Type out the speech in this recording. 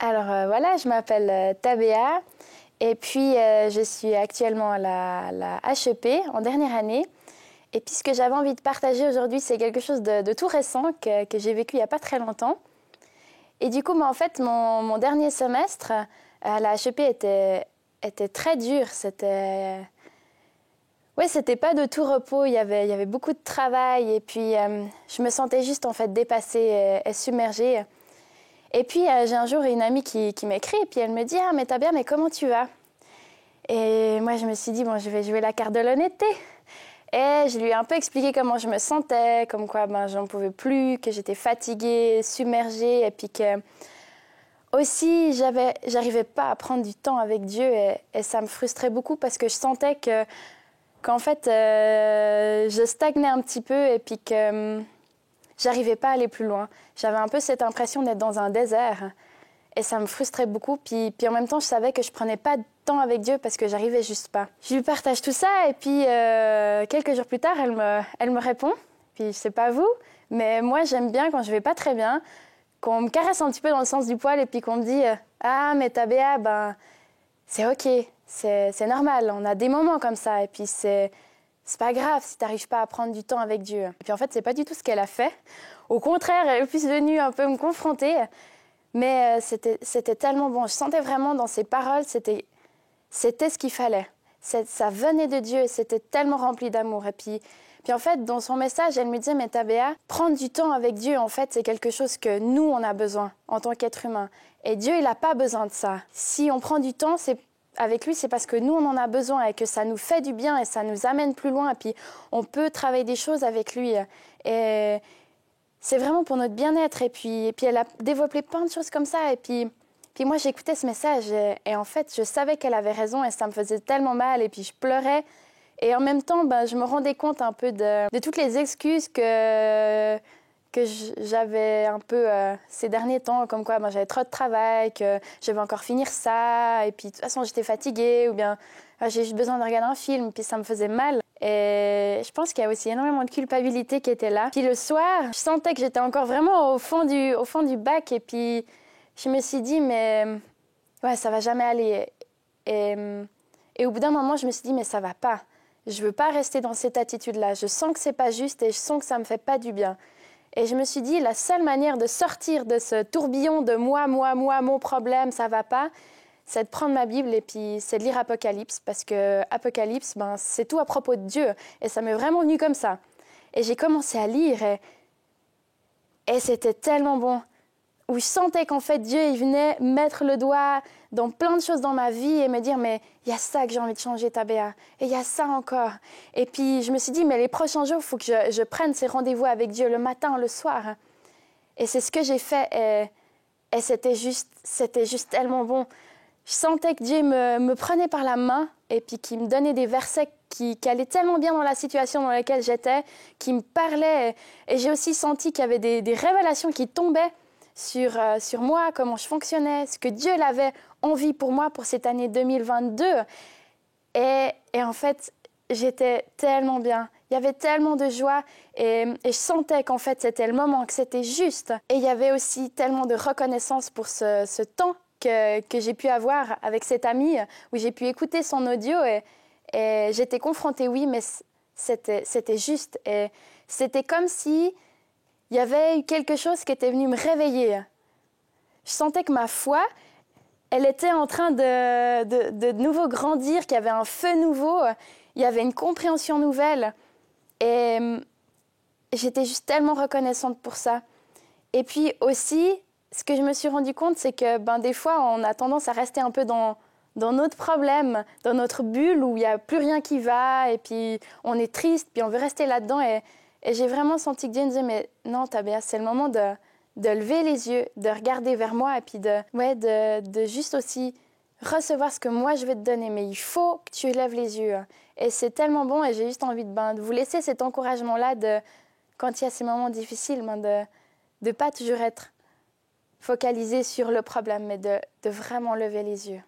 Voilà, je m'appelle Tabea et puis je suis actuellement à la HEP en dernière année. Et puis ce que j'avais envie de partager aujourd'hui, c'est quelque chose de tout récent que j'ai vécu il n'y a pas très longtemps. Et du coup, en fait, mon dernier semestre à la HEP était très dur. C'était pas de tout repos. Il y avait beaucoup de travail et puis je me sentais juste en fait dépassée et submergée. Et puis j'ai un jour une amie qui m'écrit et puis elle me dit « Ah mais Tabea, mais comment tu vas ?» Et moi je me suis dit « Bon, je vais jouer la carte de l'honnêteté ». Et je lui ai un peu expliqué comment je me sentais, comme quoi j'en pouvais plus, que j'étais fatiguée, submergée et puis que aussi j'arrivais pas à prendre du temps avec Dieu et ça me frustrait beaucoup parce que je sentais qu'en fait je stagnais un petit peu et puis que j'arrivais pas à aller plus loin. J'avais un peu cette impression d'être dans un désert et ça me frustrait beaucoup. Puis en même temps, je savais que je prenais pas de temps avec Dieu parce que j'arrivais juste pas. Je lui partage tout ça et puis quelques jours plus tard, elle me répond. Puis je sais pas vous, mais moi j'aime bien quand je vais pas très bien, qu'on me caresse un petit peu dans le sens du poil et puis qu'on me dit « Ah mais Tabea, c'est ok, c'est normal, on a des moments comme ça et puis c'est pas grave si tu n'arrives pas à prendre du temps avec Dieu. » Et puis en fait, c'est pas du tout ce qu'elle a fait. Au contraire, elle est plus venue un peu me confronter. Mais c'était tellement bon. Je sentais vraiment dans ses paroles, c'était ce qu'il fallait. Ça venait de Dieu et c'était tellement rempli d'amour. Et puis en fait, dans son message, elle me disait « Mais Tabea, prendre du temps avec Dieu, en fait, c'est quelque chose que nous, on a besoin en tant qu'être humain. Et Dieu, il n'a pas besoin de ça. Si on prend du temps, avec lui, c'est parce que nous, on en a besoin et que ça nous fait du bien et ça nous amène plus loin. Et puis, on peut travailler des choses avec lui. Et c'est vraiment pour notre bien-être. Et puis elle a développé plein de choses comme ça. Et puis moi, j'écoutais ce message et en fait, je savais qu'elle avait raison et ça me faisait tellement mal. Et puis, je pleurais. Et en même temps, je me rendais compte un peu de toutes les excuses que j'avais un peu ces derniers temps, comme quoi j'avais trop de travail, que je vais encore finir ça, et puis de toute façon j'étais fatiguée, ou bien j'ai juste besoin de regarder un film, puis ça me faisait mal. Et je pense qu'il y a aussi énormément de culpabilité qui était là. Puis le soir, je sentais que j'étais encore vraiment au fond du bac, et puis je me suis dit, mais ouais, ça va jamais aller. Et au bout d'un moment, je me suis dit, mais ça va pas. Je veux pas rester dans cette attitude-là. Je sens que c'est pas juste et je sens que ça me fait pas du bien. Et je me suis dit, la seule manière de sortir de ce tourbillon de moi, mon problème, ça va pas, c'est de prendre ma Bible et puis c'est de lire Apocalypse. Parce que Apocalypse, c'est tout à propos de Dieu. Et ça m'est vraiment venu comme ça. Et j'ai commencé à lire et c'était tellement bon. Où je sentais qu'en fait, Dieu, il venait mettre le doigt dans plein de choses dans ma vie et me dire, mais il y a ça que j'ai envie de changer, Tabea. Et il y a ça encore. Et puis, je me suis dit, mais les prochains jours, il faut que je prenne ces rendez-vous avec Dieu le matin, le soir. Et c'est ce que j'ai fait. Et c'était juste tellement bon. Je sentais que Dieu me prenait par la main et puis qu'il me donnait des versets qui allaient tellement bien dans la situation dans laquelle j'étais, qui me parlaient. Et j'ai aussi senti qu'il y avait des révélations qui tombaient sur moi, comment je fonctionnais, ce que Dieu avait envie pour moi pour cette année 2022. Et en fait, j'étais tellement bien. Il y avait tellement de joie et je sentais qu'en fait, c'était le moment, que c'était juste. Et il y avait aussi tellement de reconnaissance pour ce temps que j'ai pu avoir avec cette amie, où j'ai pu écouter son audio et j'étais confrontée, oui, mais c'était juste. Et c'était comme si il y avait eu quelque chose qui était venu me réveiller. Je sentais que ma foi, elle était en train de nouveau grandir, qu'il y avait un feu nouveau, il y avait une compréhension nouvelle. Et j'étais juste tellement reconnaissante pour ça. Et puis aussi, ce que je me suis rendu compte, c'est que des fois, on a tendance à rester un peu dans notre problème, dans notre bulle où il n'y a plus rien qui va, et puis on est triste, puis on veut rester là-dedans. Et j'ai vraiment senti que Dieu me disait, mais non, Tabea, c'est le moment de lever les yeux, de regarder vers moi, et puis de juste aussi recevoir ce que moi je vais te donner. Mais il faut que tu lèves les yeux. Et c'est tellement bon, et j'ai juste envie de vous laisser cet encouragement-là, quand il y a ces moments difficiles, de ne pas toujours être focalisé sur le problème, mais de vraiment lever les yeux.